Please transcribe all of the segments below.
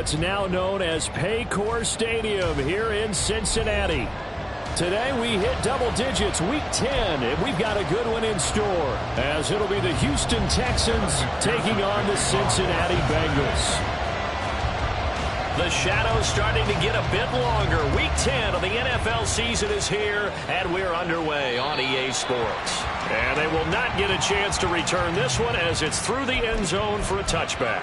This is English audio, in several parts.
what's now known as Paycor Stadium here in Cincinnati. Today we hit double digits, week 10, and we've got a good one in store, as it'll be the Houston Texans taking on the Cincinnati Bengals. The shadow's starting to get a bit longer. Week 10 of the NFL season is here, and we're underway on EA Sports. And they will not get a chance to return this one as it's through the end zone for a touchback.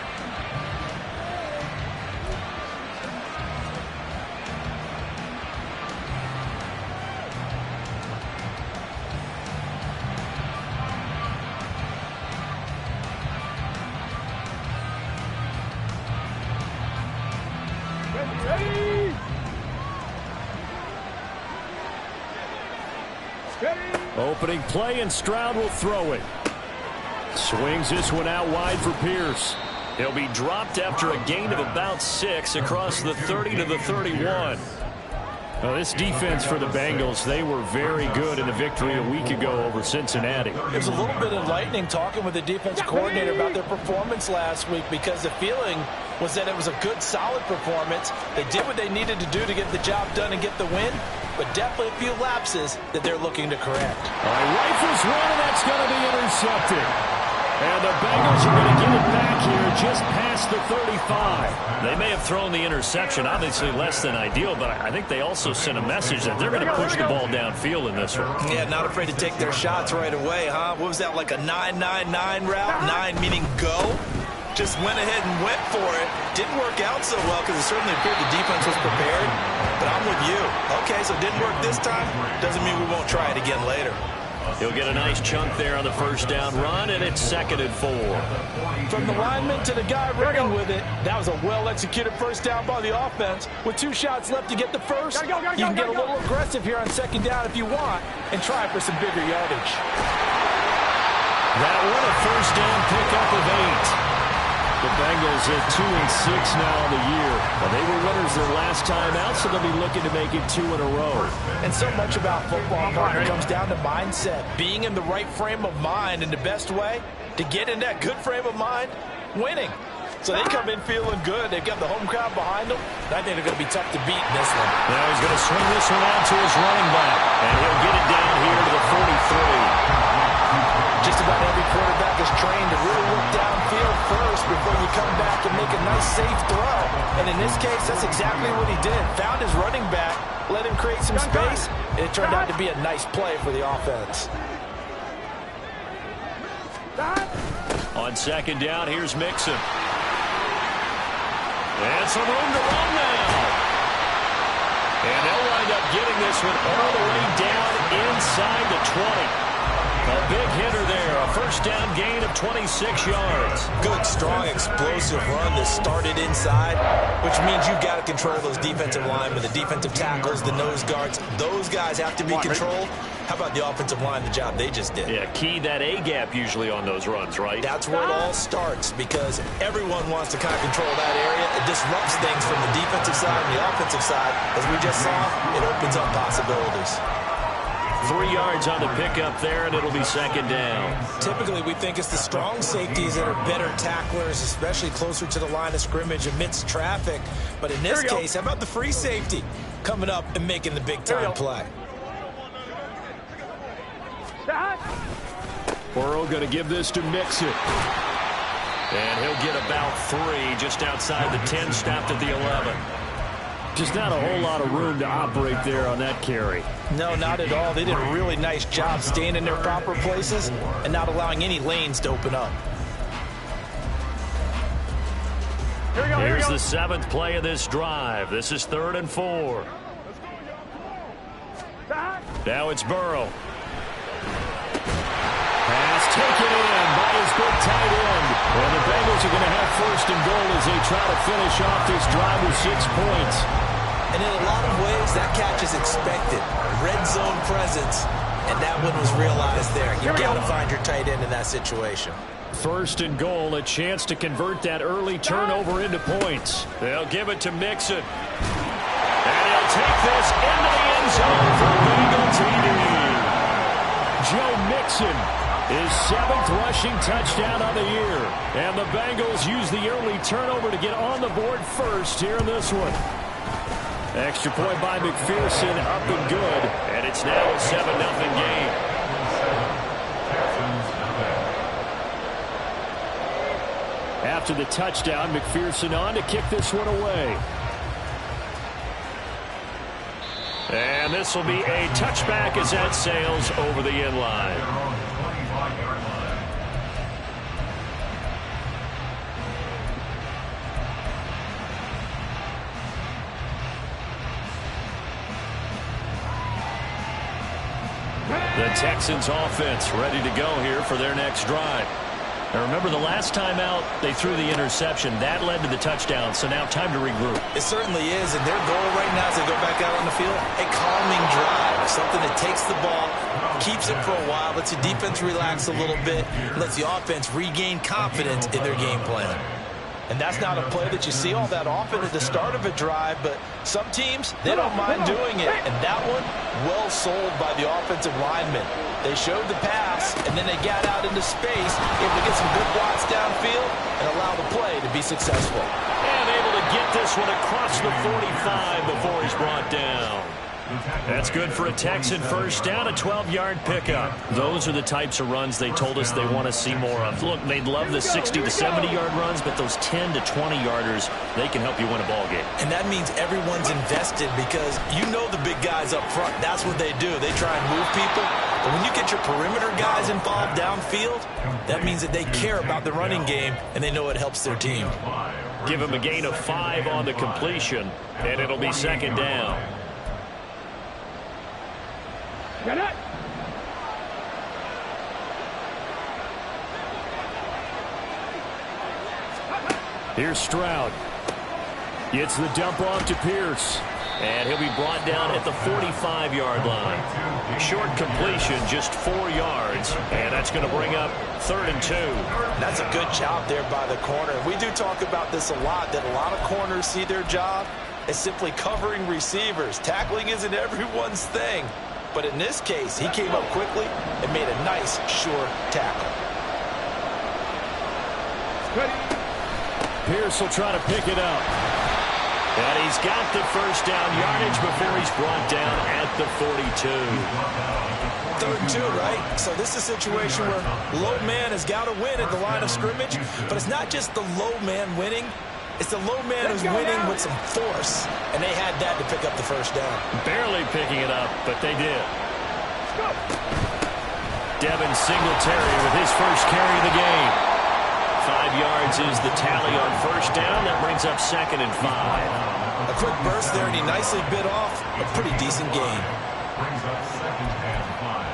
Opening play, and Stroud will throw it. Swings this one out wide for Pierce. He'll be dropped after a gain of about 6 across the 30 to the 31. Well, this defense for the Bengals, they were very good in the victory a week ago over Cincinnati. It was a little bit enlightening talking with the defense coordinator about their performance last week, because the feeling was that it was a good, solid performance. They did what they needed to do to get the job done and get the win, but definitely a few lapses that they're looking to correct. All right, rifles one, and that's going to be intercepted. And the Bengals are going to get it back here just past the 35. They may have thrown the interception, obviously less than ideal, but I think they also sent a message that they're going to push the ball downfield in this one. Yeah, not afraid to take their shots right away, huh? What was that, like a 9-9-9 route? 9 meaning go? Just went ahead and went for it. Didn't work out so well because it certainly appeared the defense was prepared. But I'm with you. Okay, so it didn't work this time. Doesn't mean we won't try it again later. He'll get a nice chunk there on the first down run, and it's 2nd and 4. From the lineman to the guy running with it, that was a well-executed first down by the offense. With 2 shots left to get the first, you can get a little aggressive here on 2nd down if you want and try for some bigger yardage. That one, a first down pickup of 8. The Bengals at 2-6 now in the year. Well, they were winners their last time out, so they'll be looking to make it 2 in a row. And so much about football, partner, comes down to mindset. Being in the right frame of mind, and the best way to get in that good frame of mind, winning. So they come in feeling good. They've got the home crowd behind them. I think they're going to be tough to beat in this one. Now he's going to swing this one out to his running back, and he'll get it down here to the 43. Just about every quarterback is trained to really look downfield first before you come back and make a nice, safe throw. And in this case, that's exactly what he did. Found his running back, let him create some space, and it turned out to be a nice play for the offense. On 2nd down, here's Mixon. And some room to run now. And they'll wind up getting this one all the way down inside the 20. A big hitter there, a first down gain of 26 yards. Good, strong, explosive run that started inside, which means you've got to control those defensive linemen, the defensive tackles, the nose guards. Those guys have to be controlled. How about the offensive line, the job they just did? Yeah, key that A-gap usually on those runs, right? That's where it all starts, because everyone wants to kind of control that area. It disrupts things from the defensive side and the offensive side. As we just saw, it opens up possibilities. 3 yards on the pickup there, and it'll be 2nd down. Typically, we think it's the strong safeties that are better tacklers, especially closer to the line of scrimmage amidst traffic. But in this case, how about the free safety coming up and making the big-time play? Burrow going to give this to Mixon. And he'll get about 3 just outside the 10, stopped at the 11. Just not a whole lot of room to operate there on that carry. No, not at all. They did a really nice job staying in their proper places and not allowing any lanes to open up. Here's the 7th play of this drive. This is 3rd and 4. Now it's Burrow. Pass taken in by his big tight end. And the Bengals are going to have 1st and goal as they try to finish off this drive with 6 points. And in a lot of ways, that catch is expected. Red zone presence, and that one was realized there. You've got to find your tight end in that situation. 1st and goal, a chance to convert that early turnover into points. They'll give it to Mixon. And he'll take this into the end zone for Bengal TD. Joe Mixon His 7th rushing touchdown of the year. And the Bengals use the early turnover to get on the board first here in this one. Extra point by McPherson, up and good. And it's now a 7-0 game. After the touchdown, McPherson on to kick this one away. And this will be a touchback as that sails over the end line. The Texans offense ready to go here for their next drive. Now remember, the last time out, they threw the interception. That led to the touchdown, so now time to regroup. It certainly is, and their goal right now as they go back out on the field, a calming drive, something that takes the ball, keeps it for a while, lets the defense relax a little bit, lets the offense regain confidence in their game plan. And that's not a play that you see all that often at the start of a drive, but some teams, they don't mind doing it. And that one, well sold by the offensive lineman. They showed the pass, and then they got out into space, able to get some good blocks downfield and allow the play to be successful. And able to get this one across the 45 before he's brought down. That's good for a Texan first down, a 12-yard pickup. Those are the types of runs they told us they want to see more of. Look, they'd love the 60 to 70-yard runs, but those 10 to 20-yarders, they can help you win a ball game. And that means everyone's invested because you know the big guys up front. That's what they do. They try and move people. But when you get your perimeter guys involved downfield, that means that they care about the running game, and they know it helps their team. Give him a gain of 5 on the completion, and it'll be second down. Here's Stroud. Gets the dump off to Pierce. And he'll be brought down at the 45-yard line. Short completion, just 4 yards. And that's going to bring up 3rd and 2. That's a good job there by the corner. We do talk about this a lot, that a lot of corners see their job as simply covering receivers. Tackling isn't everyone's thing. But in this case, he came up quickly and made a nice, sure tackle. Pierce will try to pick it up. And he's got the first down yardage before he's brought down at the 42. 3rd and 2, right? So this is a situation where low man has got to win at the line of scrimmage. But it's not just the low man winning. It's the low man who's winning with some force. And they had that to pick up the first down. Barely picking it up, but they did. Devin Singletary with his first carry of the game. 5 yards is the tally on first down. That brings up 2nd and 5. A quick burst there, and he nicely bit off a pretty decent gain. Brings up 2nd and 5.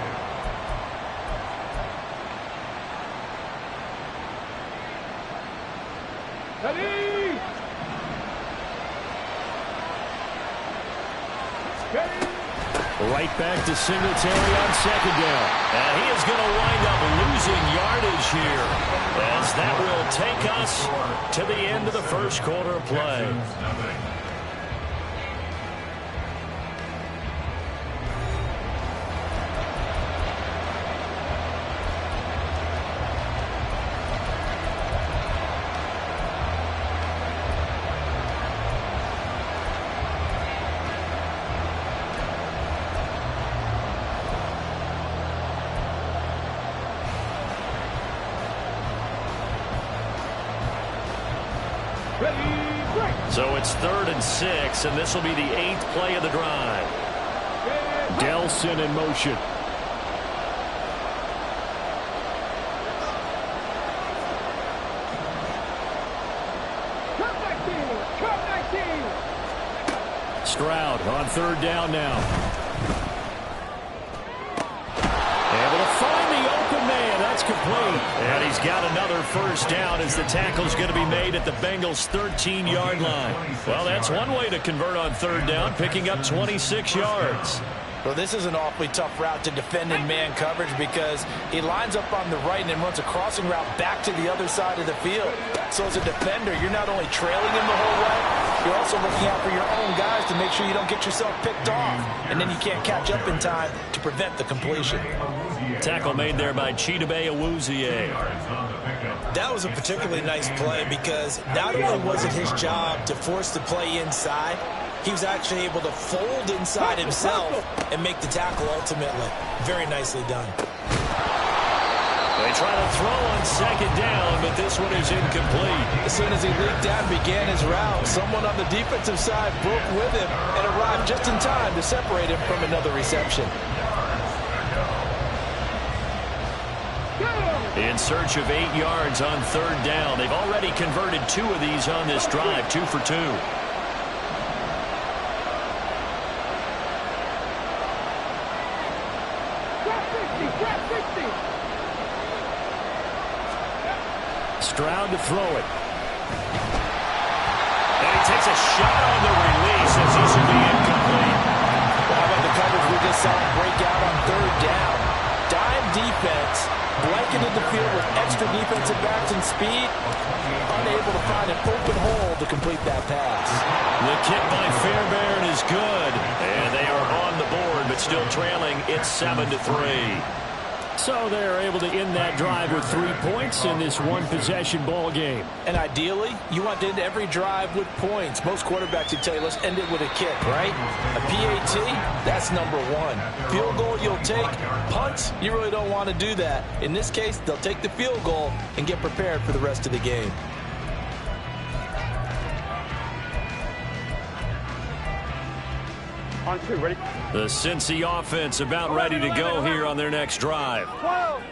Ready? Right back to Singletary on 2nd down. And he is going to wind up losing yardage here, as that will take us to the end of the first quarter of play. So it's 3rd and 6, and this will be the 8th play of the drive. Delson in motion. Stroud on 3rd down now. Able to find the open man. That's complete. And he's got another first down as the tackle's going to be made at the Bengals' 13-yard line. Well, that's one way to convert on 3rd down, picking up 26 yards. Well, this is an awfully tough route to defend in man coverage because he lines up on the right and then runs a crossing route back to the other side of the field. So as a defender, you're not only trailing him the whole way, you're also looking out for your own guys to make sure you don't get yourself picked off, and then you can't catch up in time to prevent the completion. Tackle made there by Chidobe Awuzie. That was a particularly nice play because not only was it his job to force the play inside, he was actually able to fold inside himself and make the tackle ultimately. Very nicely done. They try to throw on second down, but this one is incomplete. As soon as he leaked out and began his route, someone on the defensive side broke with him and arrived just in time to separate him from another reception. In search of 8 yards on third down. They've already converted 2 of these on this drive, 2 for 2. Stroud to throw it. And he takes a shot on the release as this will be incomplete. Well, how about the coverage we just saw break out on third down? Dime defense, blanketed the field with extra defensive backs and speed, unable to find an open hole to complete that pass. The kick by Fairbairn is good, and they are on the board, but still trailing. It's 7-3. So they're able to end that drive with 3 points in this one-possession ball game. And ideally, you want to end every drive with points. Most quarterbacks would tell you, let's end it with a kick, right? A PAT, that's number 1. Field goal you'll take. Punts, you really don't want to do that. In this case, they'll take the field goal and get prepared for the rest of the game. On 2, ready? The Cincy offense about ready to go here on their next drive.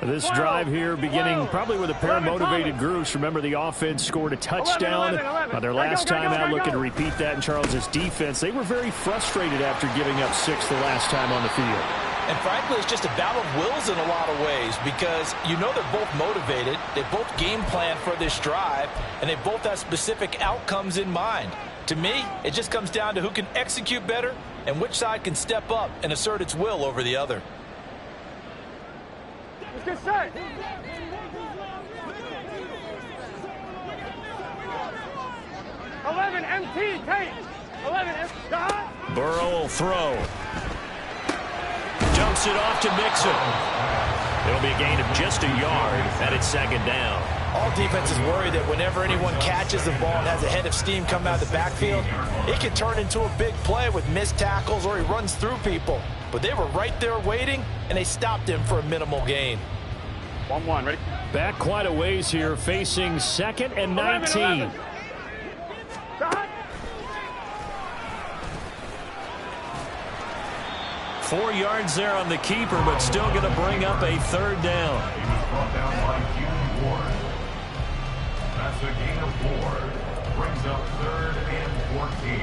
This drive here beginning probably with a pair of motivated groups. Remember, the offense scored a touchdown. Their last time out, looking to repeat that in Charles's defense. They were very frustrated after giving up 6 the last time on the field. And frankly, it's just a battle of wills in a lot of ways because you know they're both motivated. They both game plan for this drive, and they both have specific outcomes in mind. To me, it just comes down to who can execute better and which side can step up and assert its will over the other. Let's get set. $11 MT, take. 11 MT. Burrow will throw. Dumps it off to Mixon. It'll be a gain of just a yard, and it's second down. All defenses worry that whenever anyone catches the ball and has a head of steam come out of the backfield, it can turn into a big play with missed tackles or he runs through people. But they were right there waiting, and they stopped him for a minimal gain. 1-1, ready? Back quite a ways here, facing 2nd and 19. 11. 4 yards there on the keeper, but still going to bring up a third down. He was brought down by Hugh Ward. That's a gain of 4. Brings up 3rd and 14.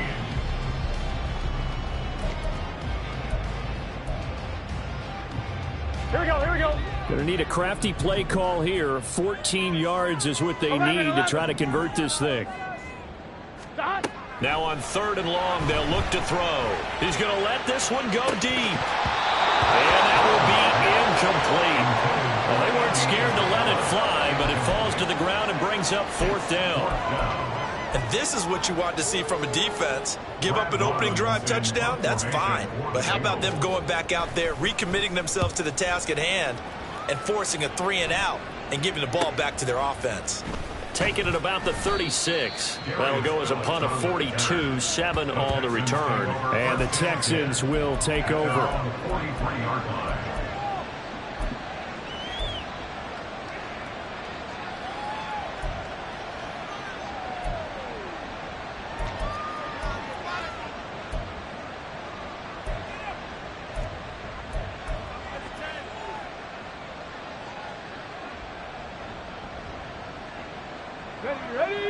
Here we go, here we go. Going to need a crafty play call here. 14 yards is what they need to try to convert this thing. Stop. Now on 3rd and long, they'll look to throw. He's going to let this one go deep. And that will be incomplete. Well, they weren't scared to let it fly, but it falls to the ground and brings up 4th down. And this is what you want to see from a defense. Give up an opening drive touchdown, that's fine. But how about them going back out there, recommitting themselves to the task at hand, and forcing a 3-and-out and giving the ball back to their offense? Taking it about the 36. That'll go as a punt of 42, 7 on the return. And the Texans will take over. 43-yard line.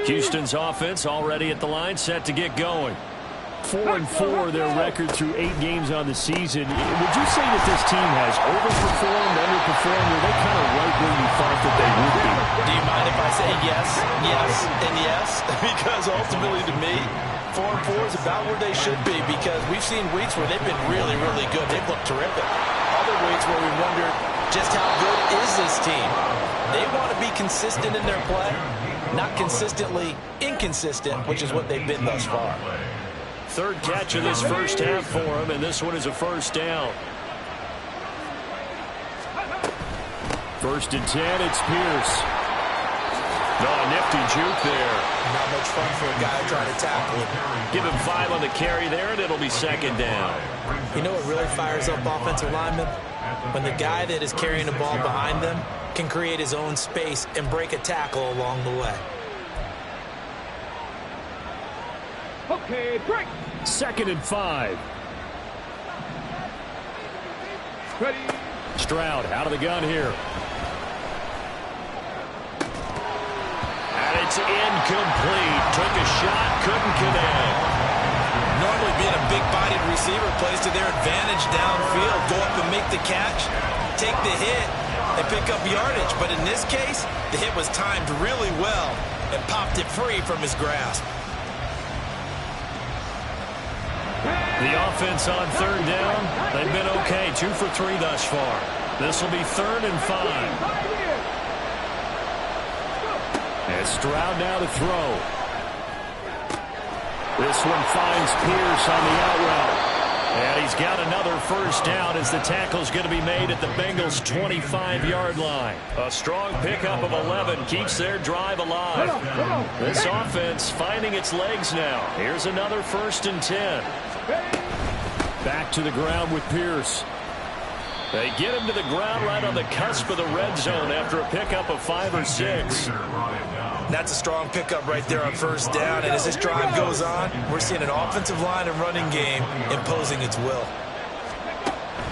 Houston's offense already at the line, set to get going. 4-4 their record through 8 games on the season. Would you say that this team has overperformed, underperformed, or they kind of right where you thought that they would be? Do you mind if I say yes, yes, and yes? Because ultimately to me, 4-4 is about where they should be because we've seen weeks where they've been really, really good. They've looked terrific. Other weeks where we wondered just how good is this team. They want to be consistent in their play. not consistently inconsistent, which is what they've been thus far. Third catch of this first half for him, and this one is a first down. First and 10, it's Pierce. No, nifty juke there. Not much fun for a guy trying to tackle him. Give him 5 on the carry there, and it'll be second down. You know what really fires up offensive linemen? When the guy that is carrying the ball behind them can create his own space and break a tackle along the way. Okay, break. Second and 5. Ready. Stroud out of the gun here. And it's incomplete. Took a shot, couldn't connect. Normally being a big-bodied receiver plays to their advantage downfield. Go up and make the catch, take the hit, and pick up yardage. But in this case, the hit was timed really well and popped it free from his grasp. The offense on third down, they've been okay. 2 for 3 thus far. This will be 3rd and 5. And Stroud now to throw. This one finds Pierce on the out route. And he's got another first down as the tackle's going to be made at the Bengals' 25-yard line. A strong pickup of 11 keeps their drive alive. This offense finding its legs now. Here's another 1st and 10. Back to the ground with Pierce. They get him to the ground right on the cusp of the red zone after a pickup of 5 or 6. That's a strong pickup right there on first down. And as this drive goes on, we're seeing an offensive line and running game imposing its will.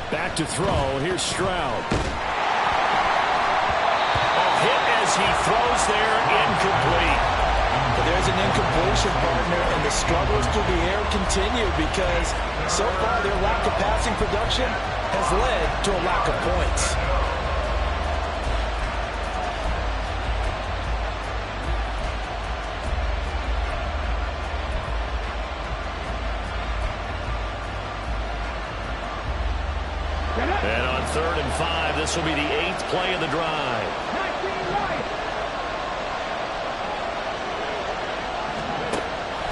Back to throw. Here's Stroud. A hit as he throws there, incomplete. But there's an incompletion, partner, and the struggles through the air continue because so far their lack of passing production has led to a lack of points. And on 3rd and 5, this will be the 8th play of the drive.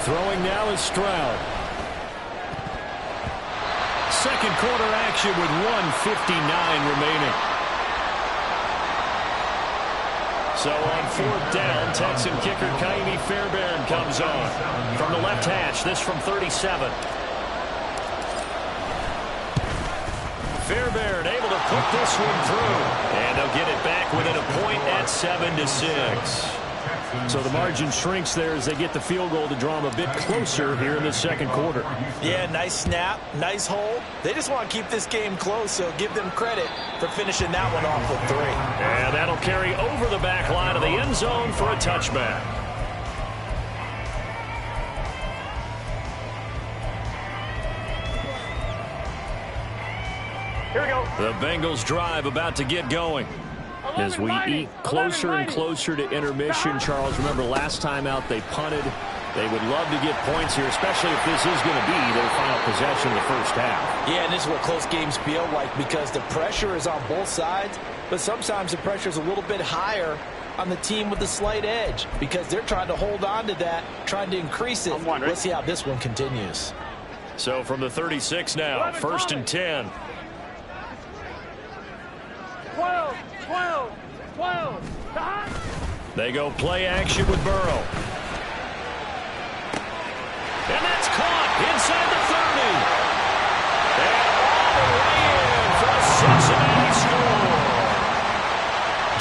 Throwing now is Stroud. Second quarter action with 1:59 remaining. So on 4th down, Texan kicker Kaimi Fairbairn comes on. From the left hash, this from 37. Fairbairn able to put this one through. And they'll get it back within a point at 7-6. So the margin shrinks there as they get the field goal to draw them a bit closer here in the second quarter. Yeah, nice snap, nice hold. They just want to keep this game close, so give them credit for finishing that one off with 3. And that'll carry over the back line of the end zone for a touchback. Here we go. The Bengals drive about to get going. As we eat closer and closer to intermission, Charles, remember last time out they punted. They would love to get points here, especially if this is going to be their final possession of the first half. Yeah, and this is what close games feel like because the pressure is on both sides, but sometimes the pressure is a little bit higher on the team with the slight edge because they're trying to hold on to that, trying to increase it. Let's see how this one continues. So from the 36 now, 1st and 10. 12. They go play action with Burrow. And that's caught inside the 30. And all the way in for a Cincinnati score.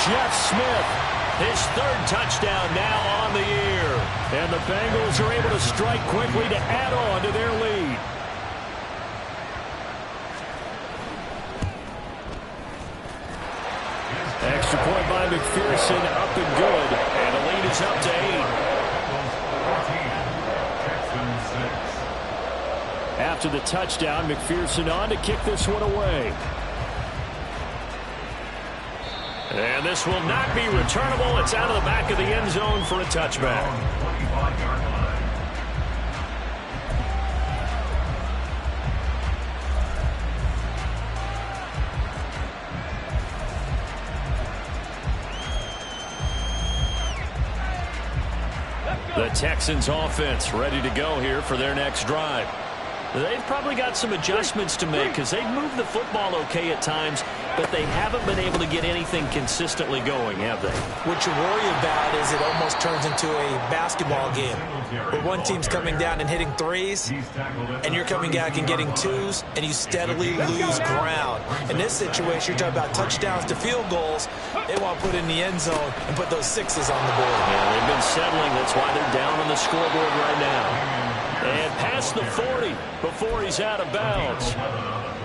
Jeff Smith, his 3rd touchdown now on the year. And the Bengals are able to strike quickly to add on to their lead. Extra point by McPherson, up and good. And the lead is up to 8. After the touchdown, McPherson on to kick this one away. And this will not be returnable. It's out of the back of the end zone for a touchback. Texans offense ready to go here for their next drive. They've probably got some adjustments to make because they've moved the football okay at times, but they haven't been able to get anything consistently going, have they? What you worry about is it almost turns into a basketball game where one team's coming down and hitting threes, and you're coming back and getting twos, and you steadily lose ground. In this situation, you're talking about touchdowns to field goals. They want to put in the end zone and put those sixes on the board. Yeah, they've been settling. That's why they're down on the scoreboard right now. And past the 40 before he's out of bounds.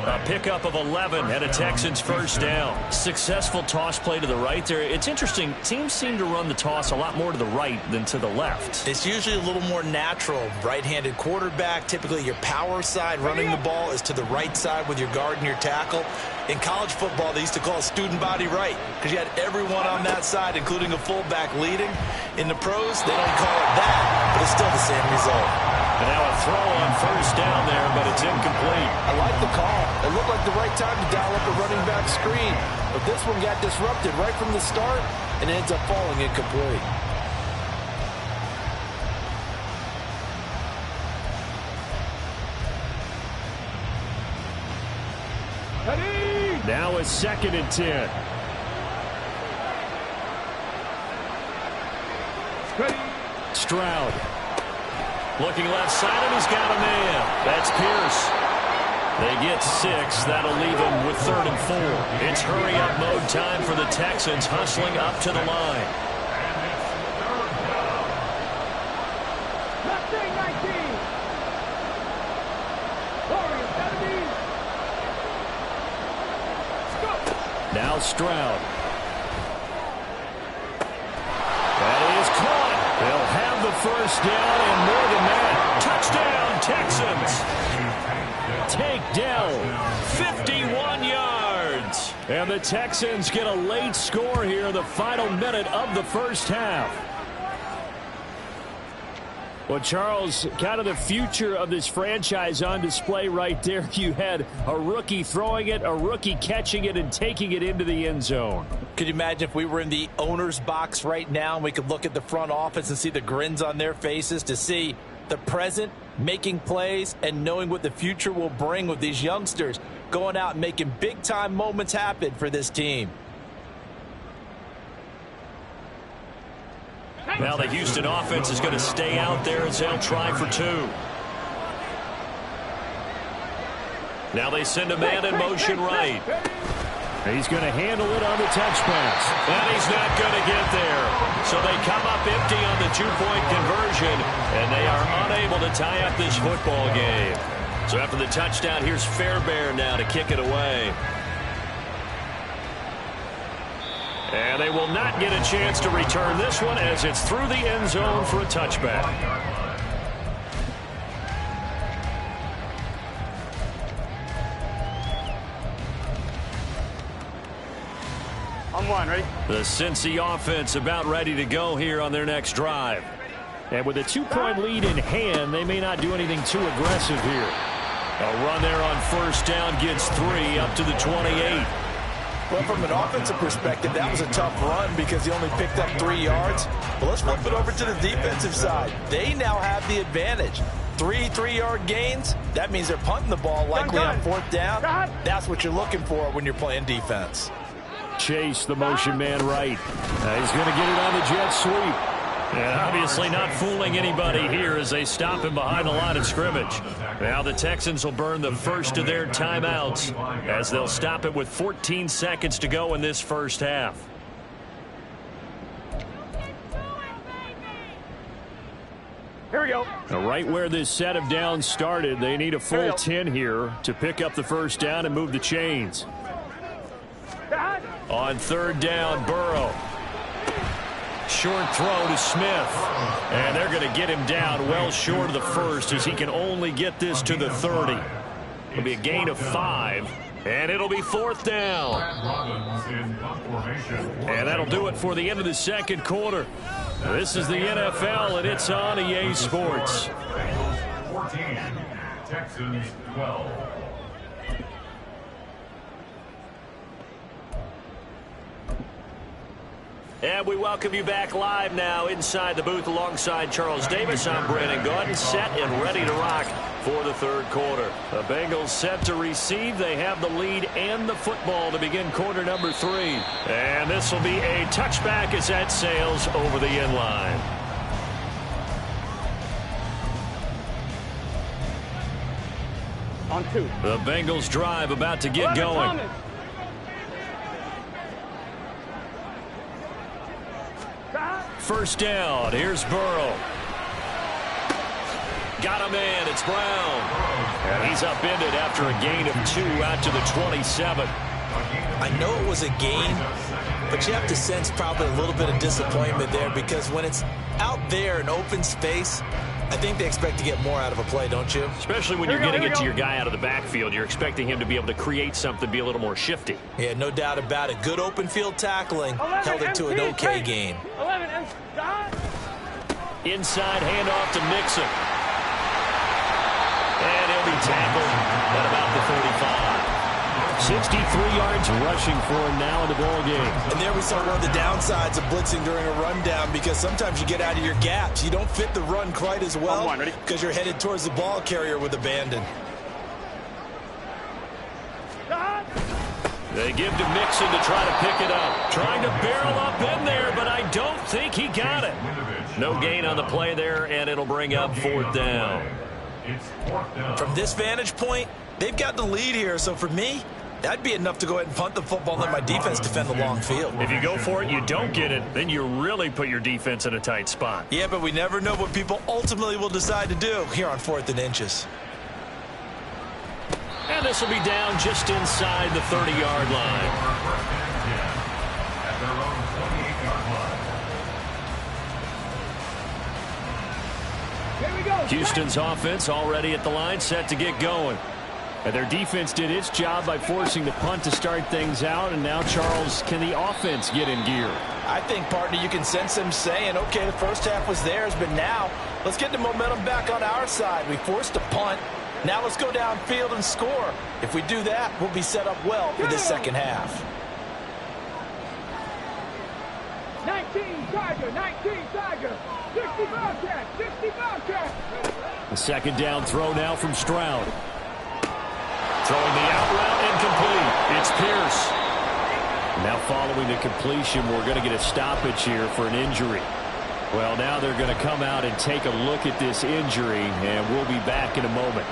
A pickup of 11 and a Texans first down. Successful toss play to the right there. It's interesting. Teams seem to run the toss a lot more to the right than to the left. It's usually a little more natural. Right-handed quarterback, typically your power side running the ball is to the right side with your guard and your tackle. In college football, they used to call it student body right because you had everyone on that side, including a fullback leading. In the pros, they don't call it that, but it's still the same result. And now a throw on first down there, but it's incomplete. I like the call. It looked like the right time to dial up a running back screen. But this one got disrupted right from the start and ends up falling incomplete. Now a 2nd and 10. Stroud. Looking left side, and he's got a man. That's Pierce. They get 6. That'll leave him with 3rd and 4. It's hurry-up mode time for the Texans, hustling up to the line. Now Stroud. That is caught. They'll have the first down and more than that. Touchdown, Texans. Take down 51 yards. And the Texans get a late score here in the final minute of the first half. Well, Charles, kind of the future of this franchise on display right there. You had a rookie throwing it, a rookie catching it, and taking it into the end zone. Could you imagine if we were in the owner's box right now and we could look at the front office and see the grins on their faces to see the present making plays and knowing what the future will bring with these youngsters going out and making big-time moments happen for this team. Now the Houston offense is going to stay out there as they'll try for 2. Now they send a man in motion right. He's going to handle it on the touch pass. And he's not going to get there. So they come up empty on the 2-point conversion, and they are unable to tie up this football game. So after the touchdown, here's Fairbairn now to kick it away. And they will not get a chance to return this one as it's through the end zone for a touchback. On one, ready? The Cincy offense about ready to go here on their next drive. And with a 2-point lead in hand, they may not do anything too aggressive here. A run there on first down gets 3 up to the 28. Well, from an offensive perspective, that was a tough run because he only picked up 3 yards. But let's flip it over to the defensive side. They now have the advantage. 3 3-yard gains. That means they're punting the ball likely on 4th down. That's what you're looking for when you're playing defense. Chase the motion man right. He's going to get it on the jet sweep. And obviously not fooling anybody here as they stop him behind the line of scrimmage. Now the Texans will burn the first of their timeouts as they'll stop it with 14 seconds to go in this first half. Here we go. Now, right where this set of downs started, they need a full 10 here to pick up the first down and move the chains. On 3rd down, Burrow. Short throw to Smith. And they're going to get him down well short of the first as he can only get this to the 30. It'll be a gain of 5. And it'll be 4th down. And that'll do it for the end of the second quarter. This is the NFL, and it's on EA Sports. 14, Texans 12. And we welcome you back live now inside the booth alongside Charles Davis. I'm Brandon Gaudin, set and ready to rock for the third quarter. The Bengals set to receive. They have the lead and the football to begin quarter number 3. And this will be a touchback as that sails over the end line. On 2. The Bengals drive about to get going. First down. Here's Burrow. Got him in. It's Brown. And he's upended after a gain of 2 out to the 27. I know it was a gain, but you have to sense probably a little bit of disappointment there because when it's out there in open space, I think they expect to get more out of a play, don't you? Especially when you're getting it to your guy out of the backfield. You're expecting him to be able to create something, be a little more shifty. Yeah, no doubt about it. Good open field tackling. Held it to an okay gain. 11 and stop. Inside handoff to Mixon. And he'll be tackled at about the 35. 63 yards rushing for him now in the ball game. And there we saw one of the downsides of blitzing during a rundown because sometimes you get out of your gaps. You don't fit the run quite as well because you're headed towards the ball carrier with abandon. They give to Mixon to try to pick it up. Trying to barrel up in there, but I don't think he got it. No gain on the play there, and it'll bring up 4th down. From this vantage point, they've got the lead here, so for me, that'd be enough to go ahead and punt the football and let my defense defend the long field. If you go for it, you don't get it, then you really put your defense in a tight spot. Yeah, but we never know what people ultimately will decide to do here on 4th and inches. And this will be down just inside the 30-yard line. Houston's offense already at the line, set to get going. And their defense did its job by forcing the punt to start things out. And now, Charles, can the offense get in gear? I think, partner, you can sense them saying, okay, the first half was theirs, but now let's get the momentum back on our side. We forced a punt. Now let's go downfield and score. If we do that, we'll be set up well for this second half. 19 Tiger, 19 Tiger, 60 Bobcat, 60 Bobcat. A second down throw now from Stroud. Throwing the out route incomplete. It's Pierce. Now following the completion, we're going to get a stoppage here for an injury. Well, now they're going to come out and take a look at this injury, and we'll be back in a moment.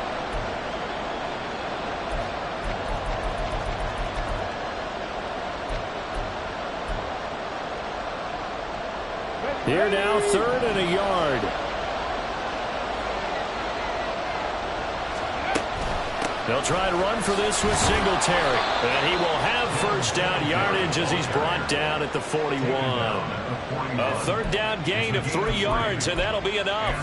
Here now, 3rd and a yard. They'll try to run for this with Singletary. And he will have first down yardage as he's brought down at the 41. A 3rd down gain of 3 yards, and that'll be enough.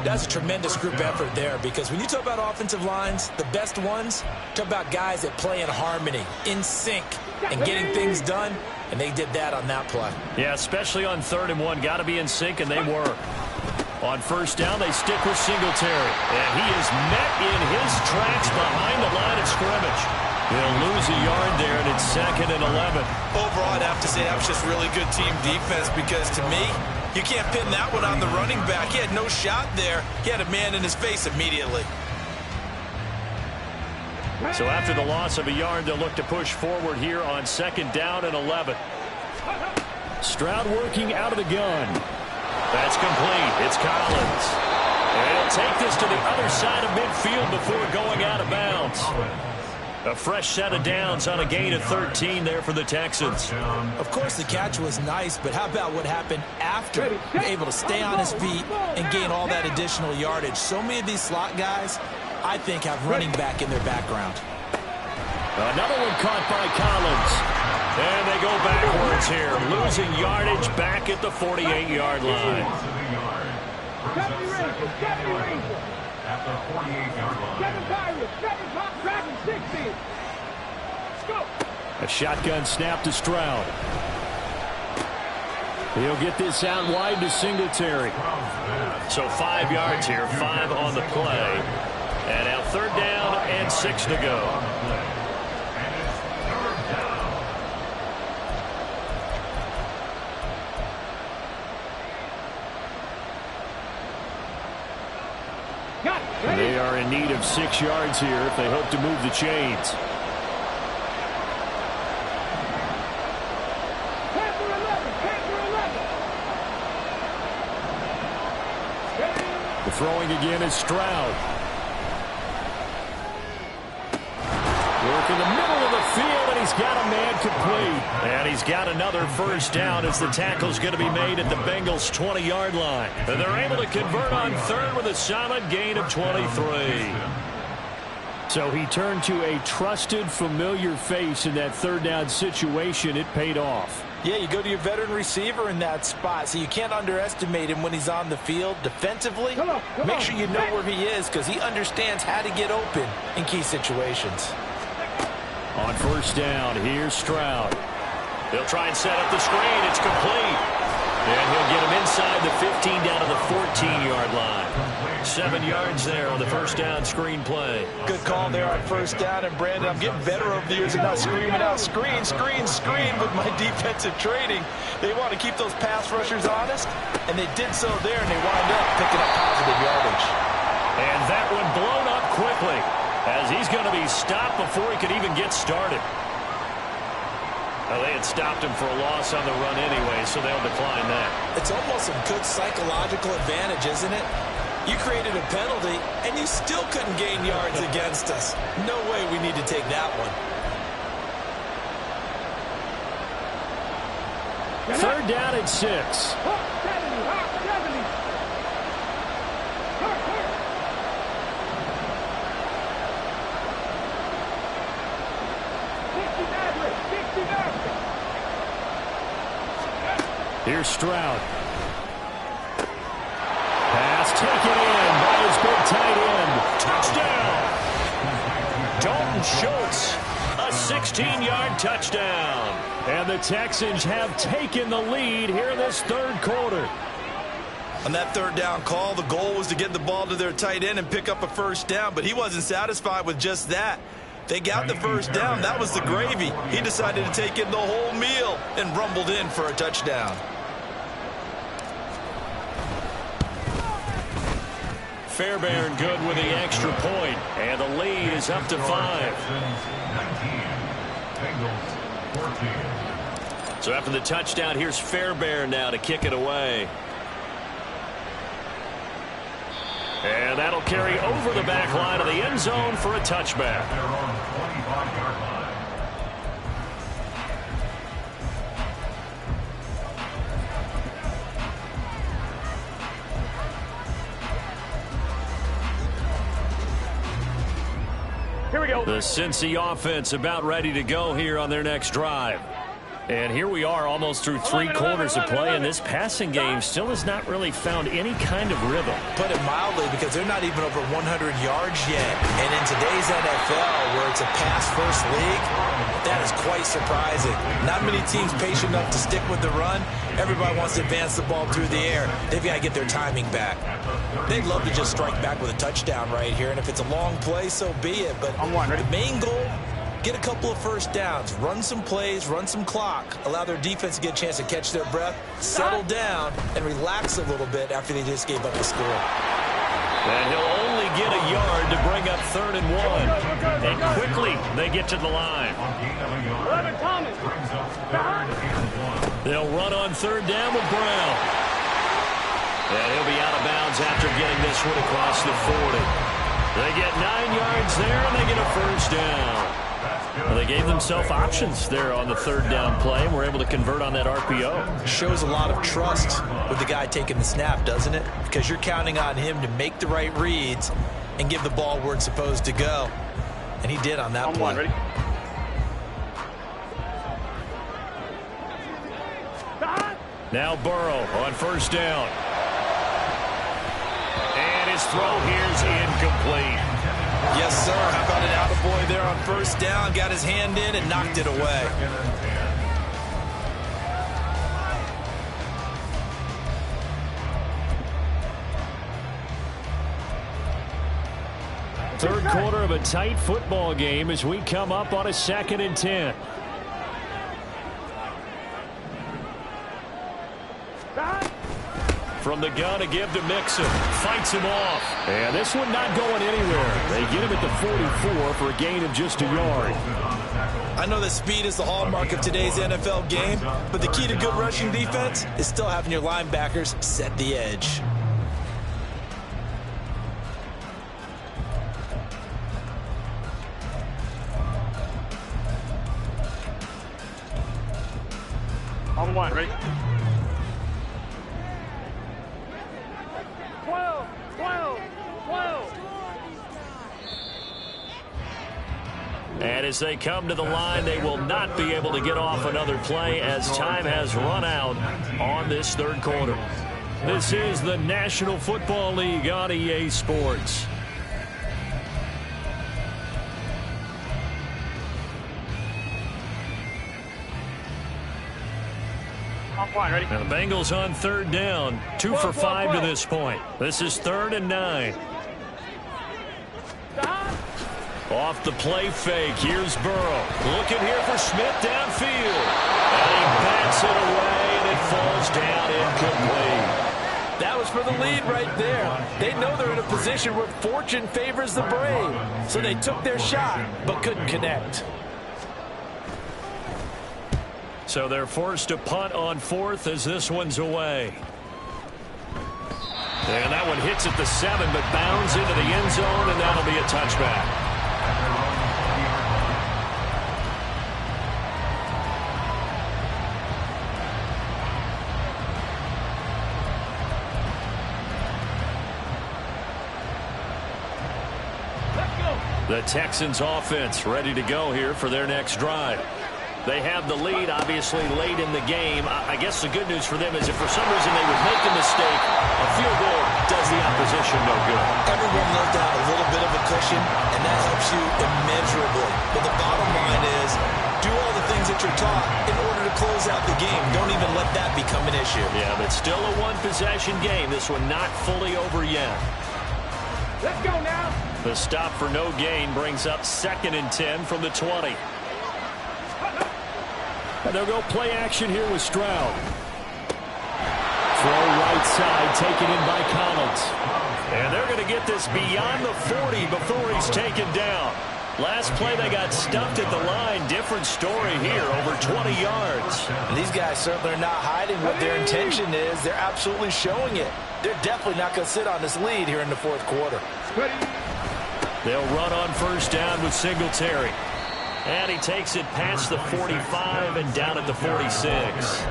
That's a tremendous group effort there because when you talk about offensive lines, the best ones, talk about guys that play in harmony, in sync, and getting things done. And they did that on that play. Yeah, especially on 3rd and 1. Got to be in sync, and they were. On first down, they stick with Singletary. And he is met in his tracks behind the line of scrimmage. They'll lose a yard there, and it's 2nd and 11. Overall, I'd have to say that was just really good team defense because, to me, you can't pin that one on the running back. He had no shot there. He had a man in his face immediately. So after the loss of a yard, they'll look to push forward here on 2nd down and 11. Stroud working out of the gun. That's complete. It's Collins. And he'll take this to the other side of midfield before going out of bounds. A fresh set of downs on a gain of 13 there for the Texans. Of course, the catch was nice, but how about what happened after? He was able to stay on his feet and gain all that additional yardage. So many of these slot guys, I think, have running back in their background. Another one caught by Collins. And they go backwards here, losing yardage back at the 48-yard line. At the 48-yard line. A shotgun snap to Stroud. He'll get this out wide to Singletary. So 5 yards here, 5 on the play. And now 3rd down and 6 to go. And they are in need of 6 yards here if they hope to move the chains. The throwing again is Stroud. Work in the middle of the field, and he's got a man complete. And he's got another first down as the tackle's going to be made at the Bengals' 20-yard line. And they're able to convert on third with a solid gain of 23. So he turned to a trusted, familiar face in that third down situation. It paid off. Yeah, you go to your veteran receiver in that spot, so you can't underestimate him when he's on the field. Defensively, make sure you know where he is because he understands how to get open in key situations. On first down, here's Stroud. He'll try and set up the screen. It's complete. And he'll get him inside the 15 down to the 14-yard line. 7 yards there on the first down screen play. Good call there on first down. And, Brandon, I'm getting better over the years and not screaming out screen, screen, screen with my defensive training. They want to keep those pass rushers honest, and they did so there, and they wind up picking up positive yardage. And that one blown up quickly as he's going to be stopped before he could even get started. Well, they had stopped him for a loss on the run anyway, so they'll decline that. It's almost a good psychological advantage, isn't it? You created a penalty, and you still couldn't gain yards against us. No way we need to take that one. Third down at 6. Here's Stroud. Pass taken in by his big tight end. Touchdown! Dalton Schultz, a 16-yard touchdown. And the Texans have taken the lead here in this third quarter. On that third down call, the goal was to get the ball to their tight end and pick up a first down, but he wasn't satisfied with just that. They got the first down. That was the gravy. He decided to take in the whole meal and rumbled in for a touchdown. Fairbairn good with the extra point, and the lead is up to 5. So after the touchdown, here's Fairbairn now to kick it away. And that'll carry over the back line of the end zone for a touchback. They're on the 25-yard line. Here we go. The Cincy offense about ready to go here on their next drive. And here we are almost through 3 quarters of play, and this passing game still has not really found any kind of rhythm. Put it mildly, because they're not even over 100 yards yet. And in today's NFL, where it's a pass-first league, that is quite surprising. Not many teams patient enough to stick with the run. Everybody wants to advance the ball through the air. They've got to get their timing back. They'd love to just strike back with a touchdown right here, and if it's a long play, so be it. But the main goal, get a couple of first downs, run some plays, run some clock, allow their defense to get a chance to catch their breath, settle down, and relax a little bit after they just gave up the score. And he'll only get a yard to bring up 3rd and 1. And quickly, they get to the line. They'll run on 3rd down with Brown. And he'll be out of bounds after getting this one across the 40. They get 9 yards there, and they get a first down. Well, they gave themselves options there on the 3rd down play, and were able to convert on that RPO. Shows a lot of trust with the guy taking the snap, doesn't it? Because you're counting on him to make the right reads and give the ball where it's supposed to go. And he did on that play. Ready? Now Burrow on first down. And his throw here's incomplete. Yes, sir. How about an attaboy there on first down? Got his hand in and knocked it away. Third quarter of a tight football game as we come up on a 2nd and 10. from the gun to give to Mixon. Fights him off. And this one not going anywhere. They get him at the 44 for a gain of just a yard. I know that speed is the hallmark of today's NFL game, but the key to good rushing defense is still having your linebackers set the edge. On one, ready? 12, 12, 12. And as they come to the line, they will not be able to get off another play as time has run out on this third quarter. This is the National Football League on EA Sports. One, ready? And the Bengals on third down. 2 for 5 to this point. This is 3rd and 9. Off the play fake. Here's Burrow. Looking here for Smith downfield. And he bats it away, and it falls down incomplete. That was for the lead right there. They know they're in a position where fortune favors the brave. So they took their shot, but couldn't connect. So they're forced to punt on 4th as this one's away. And that one hits at the 7, but bounds into the end zone, and that'll be a touchback. The Texans offense ready to go here for their next drive. They have the lead, obviously, late in the game. I guess the good news for them is if for some reason they would make a mistake, a field goal does the opposition no good. Everyone loves to have a little bit of a cushion, and that helps you immeasurably. But the bottom line is, do all the things that you're taught in order to close out the game. Don't even let that become an issue. Yeah, but still a one-possession game. This one not fully over yet. Let's go now. The stop for no gain brings up 2nd and 10 from the 20. And they'll go play action here with Stroud. Throw right side, taken in by Collins. And they're going to get this beyond the 40 before he's taken down. Last play they got stuffed at the line. Different story here, over 20 yards. And these guys certainly are not hiding what their intention is. They're absolutely showing it. They're definitely not going to sit on this lead here in the 4th quarter. They'll run on 1st down with Singletary. And he takes it past the 45 and down at the 46.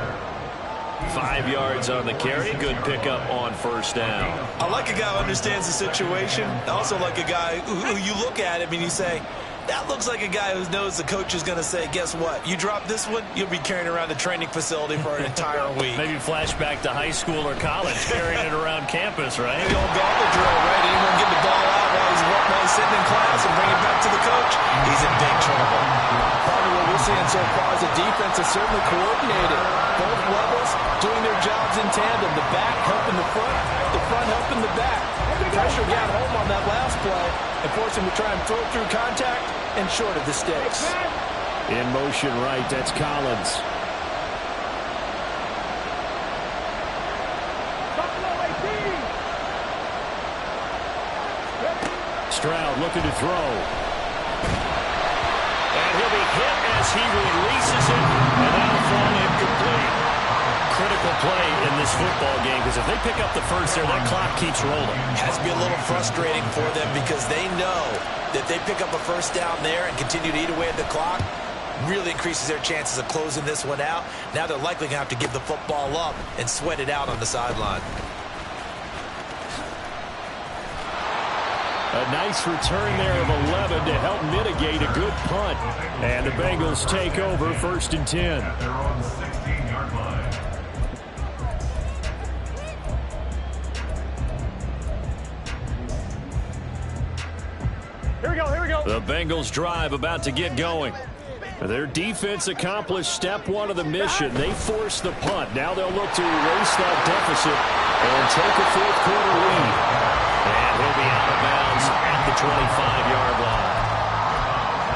5 yards on the carry. Good pickup on 1st down. I like a guy who understands the situation. I also like a guy who you look at him and you say, that looks like a guy who knows the coach is going to say, guess what? You drop this one, you'll be carrying around the training facility for an entire week. Maybe flashback to high school or college, carrying it around campus, right? The old gauntlet drill, right? Anyone get the ball out while he's sitting in class and bring it back to the coach? He's in big trouble. Probably what we're seeing so far is the defense is certainly coordinated. Both levels doing their jobs in tandem. The back helping the front helping the back. The pressure got home on that last play and forced him to try and throw through contact and short of the sticks. In motion right, that's Collins. Stroud looking to throw. And he'll be hit as he releases it, and that'll fall incomplete. Critical play in this football game, because if they pick up the first there, that clock keeps rolling. Has to be a little frustrating for them because they know that they pick up a 1st down there and continue to eat away at the clock, really increases their chances of closing this one out. Now they're likely going to have to give the football up and sweat it out on the sideline. A nice return there of 11 to help mitigate a good punt. And the Bengals take over 1st and 10. They're on the 16-yard line. Here we go, here we go. The Bengals drive about to get going. Their defense accomplished step 1 of the mission. They forced the punt. Now they'll look to erase that deficit and take a 4th quarter lead. And he'll be out of bounds at the 25-yard line.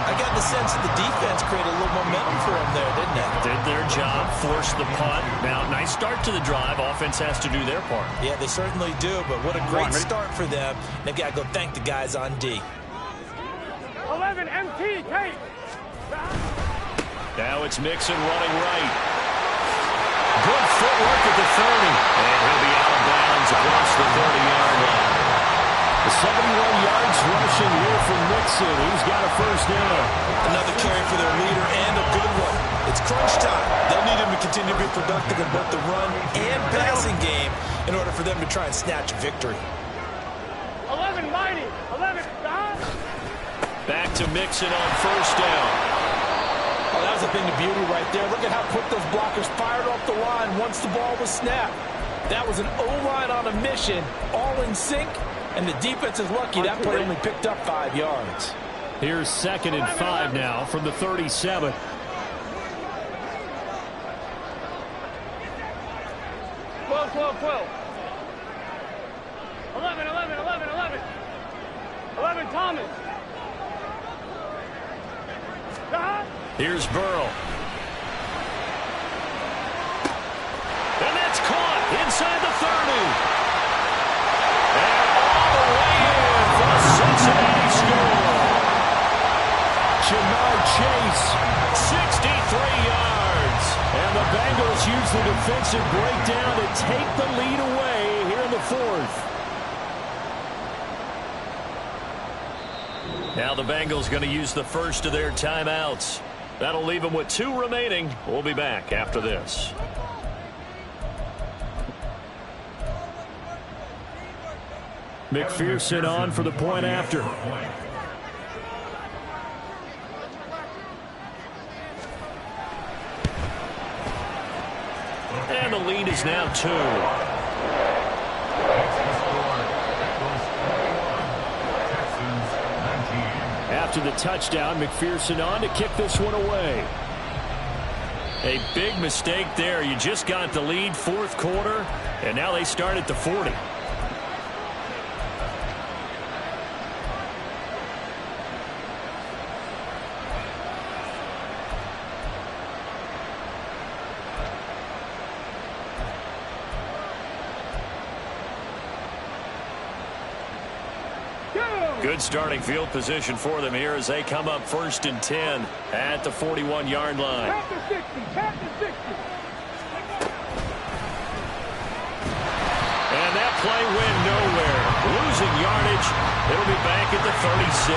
I got the sense that the defense created a little momentum for them there, didn't it? Did their job, forced the punt. Now, nice start to the drive. Offense has to do their part. Yeah, they certainly do, but what a great start for them. They've got to go thank the guys on D. 11 MT, take. Now it's Mixon running right. Good footwork at the 30. And he'll be out of bounds across the 30-yard line. 71 yards rushing here from Mixon. He's got a first down. Another carry for their leader and a good one. It's crunch time. They'll need him to continue to be productive in both the run and passing game in order for them to try and snatch victory. 11 mighty. 11 stop. Back to Mixon on first down. Oh, that was a thing of beauty right there. Look at how quick those blockers fired off the line once the ball was snapped. That was an O-line on a mission, all in sync, and the defense is lucky that play only picked up 5 yards. Here's 2nd and 5 now from the 37. Twelve. 11 Thomas. Here's Burrow. And that's caught inside the 30. And all the way in for a Cincinnati score. Jamar Chase, 63 yards. and the Bengals use the defensive breakdown to take the lead away here in the 4th. Now the Bengals going to use the first of their timeouts. That'll leave them with 2 remaining. We'll be back after this. McPherson on for the point after. And the lead is now 2. After the touchdown, McPherson on to kick this one away. A big mistake there. You just got the lead, 4th quarter, and now they start at the 40. Good starting field position for them here as they come up 1st and 10 at the 41-yard line. Tap the 60. And that play went nowhere. Losing yardage. It'll be back at the 36.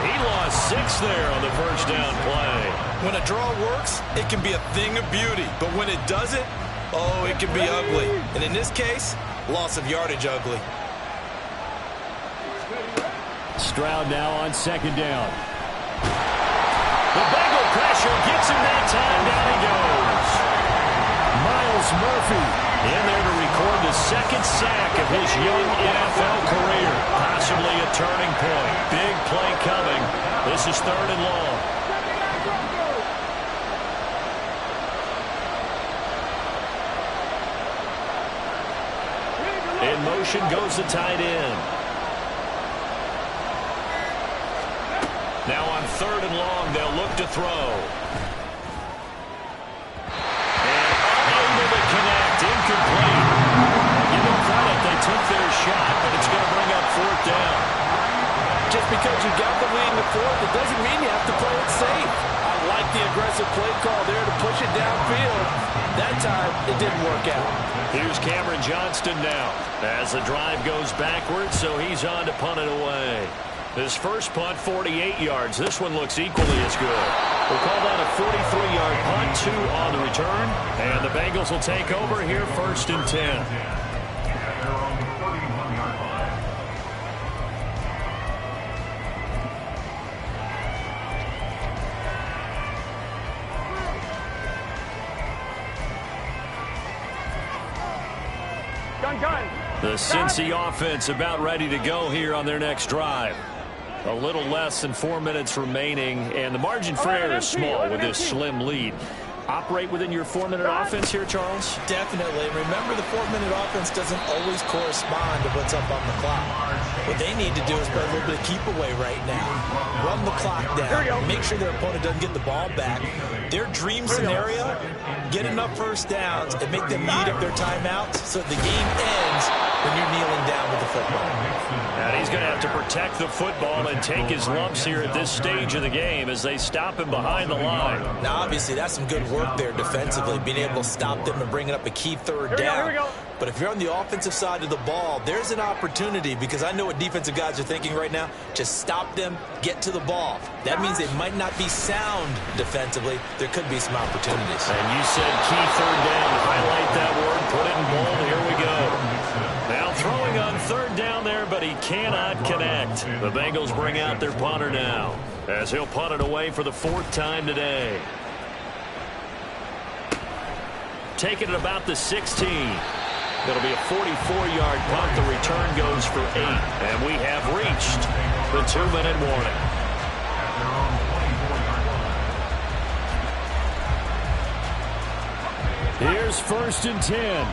He lost 6 there on the first down play. When a draw works, it can be a thing of beauty. But when it doesn't, oh, it can be ugly. And in this case, loss of yardage ugly. Stroud now on 2nd down. The Bengal pressure gets him that time. Down he goes. Miles Murphy In there to record the 2nd sack of his young NFL career. Possibly a turning point. Big play coming. This is 3rd and long. In motion goes the tight end. Now on 3rd and long, they'll look to throw. And unable to connect, incomplete. Give them credit, they took their shot, but it's going to bring up 4th down. Just because you got the lead in the 4th, it doesn't mean you have to play it safe. I like the aggressive play call there to push it downfield. That time, it didn't work out. Here's Cameron Johnston now as the drive goes backwards, so he's on to punt it away. His first punt, 48 yards. This one looks equally as good. We'll call that a 43-yard punt, 2 on the return. And the Bengals will take over here 1st and 10. The Cincy offense about ready to go here on their next drive. A little less than 4 minutes remaining, and the margin for error is small with this slim lead. Operate within your 4-minute offense here, Charles? Definitely. Remember, the 4-minute offense doesn't always correspond to what's up on the clock. What they need to do is play a little bit of keep away right now. Run the clock down. Make sure their opponent doesn't get the ball back. Their dream scenario, get enough first downs and make them eat up their timeouts so the game ends when you're kneeling down with the football. And he's going to have to protect the football and take his lumps here at this stage of the game as they stop him behind the line. Now, obviously, that's some good work there defensively, being able to stop them and bringing up a key third down. But if you're on the offensive side of the ball, there's an opportunity, because I know what defensive guys are thinking right now. Just stop them, get to the ball. That means they might not be sound defensively. There could be some opportunities. And you said key third down. Highlight that word, put it in bold. Here we go. Now throwing on third down there, but he cannot connect. The Bengals bring out their punter now, as he'll punt it away for the 4th time today. Taking it about the 16. It'll be a 44-yard punt. The return goes for 8. And we have reached the 2-minute warning. Here's 1st and 10.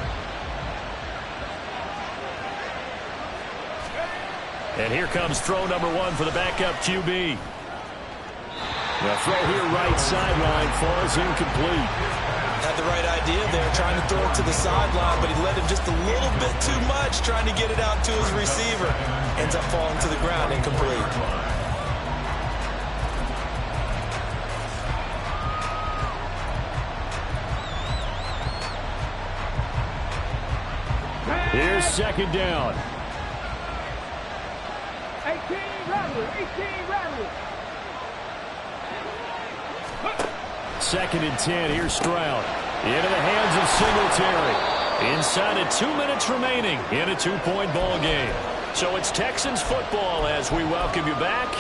And here comes throw number 1 for the backup QB. The throw here right sideline falls incomplete. Had the right idea there, trying to throw it to the sideline, but he led him just a little bit too much, trying to get it out to his receiver. Ends up falling to the ground, incomplete. Here's 2nd down. 18 Riley. 2nd and 10. Here's Stroud. Into the hands of Singletary. Inside of 2 minutes remaining in a 2-point ball game. So it's Texans football as we welcome you back.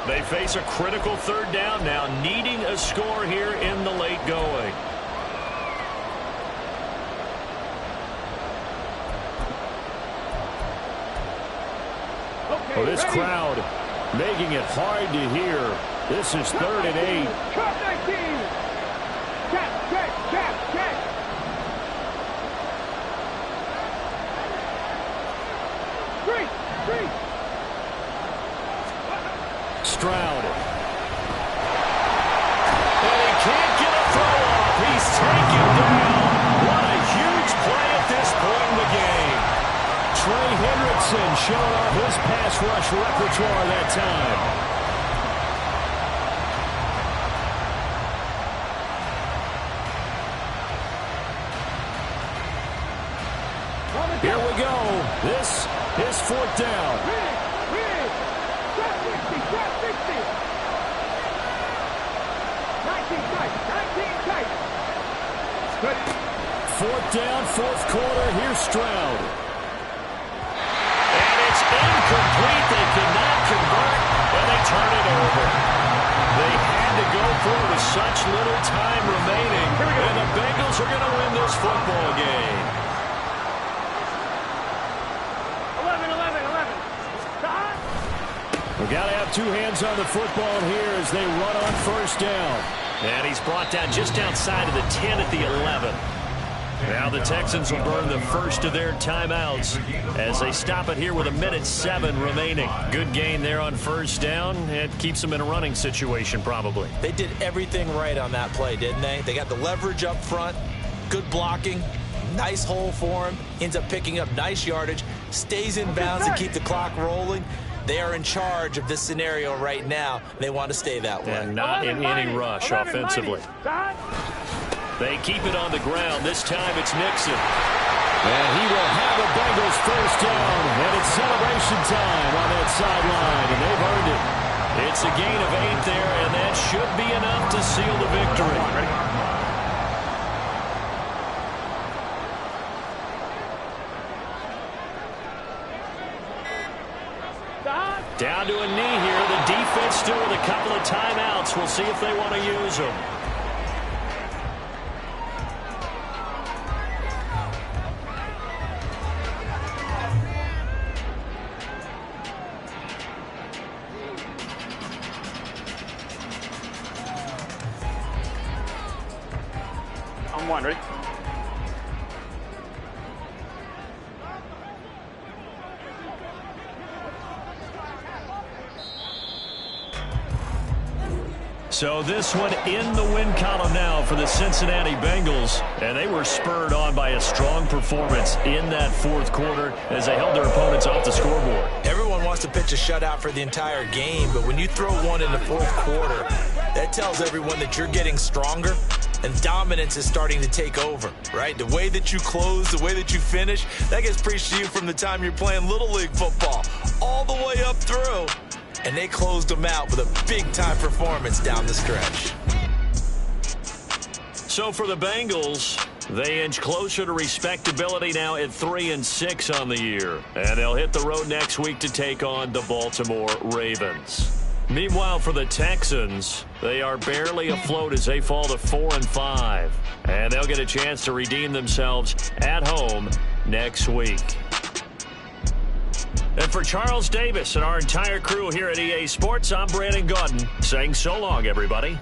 They face a critical 3rd down now, needing a score here in the late going. Well, this crowd making it hard to hear. This is 3rd and 8. Trap 19. Check. Three. Stroud. And he can't get a throw off. He's taken down. What a huge play at this point in the game. Trey Hendrickson showing off his pass rush repertoire that time. Here we go. This is 4th down. Trap 60. 19 tight. 4th down, 4th quarter. Here's Stroud. And it's incomplete. They cannot convert, and they turn it over. They had to go for it with such little time remaining, and the Bengals are going to win this football game. 11. We've got to have 2 hands on the football here as they run on 1st down. And he's brought down just outside of the 10 at the 11. Now the Texans will burn the first of their timeouts as they stop it here with 1:07 remaining. Good gain there on 1st down. It keeps them in a running situation probably. They did everything right on that play, didn't they? They got the leverage up front, good blocking, nice hole for him, ends up picking up nice yardage, stays in bounds to keep the clock rolling. They are in charge of this scenario right now. They want to stay that way. And not in any rush offensively. They keep it on the ground. This time it's Nixon. And he will have a Bengals 1st down. And it's celebration time on that sideline. And they've earned it. It's a gain of 8 there, and that should be enough to seal the victory. Down to a knee here. The defense still with a couple of timeouts. We'll see if they want to use them. I'm one, ready? So this one in the win column now for the Cincinnati Bengals. And they were spurred on by a strong performance in that fourth quarter as they held their opponents off the scoreboard. Everyone wants to pitch a shutout for the entire game, but when you throw one in the fourth quarter, that tells everyone that you're getting stronger and dominance is starting to take over, right? The way that you close, the way that you finish, that gets preached to you from the time you're playing Little League football all the way up through. And they closed them out with a big-time performance down the stretch. So for the Bengals, they inch closer to respectability now at 3-6 on the year. And they'll hit the road next week to take on the Baltimore Ravens. Meanwhile, for the Texans, they are barely afloat as they fall to 4-5. And they'll get a chance to redeem themselves at home next week. And for Charles Davis and our entire crew here at EA Sports, I'm Brandon Gaudin saying so long, everybody.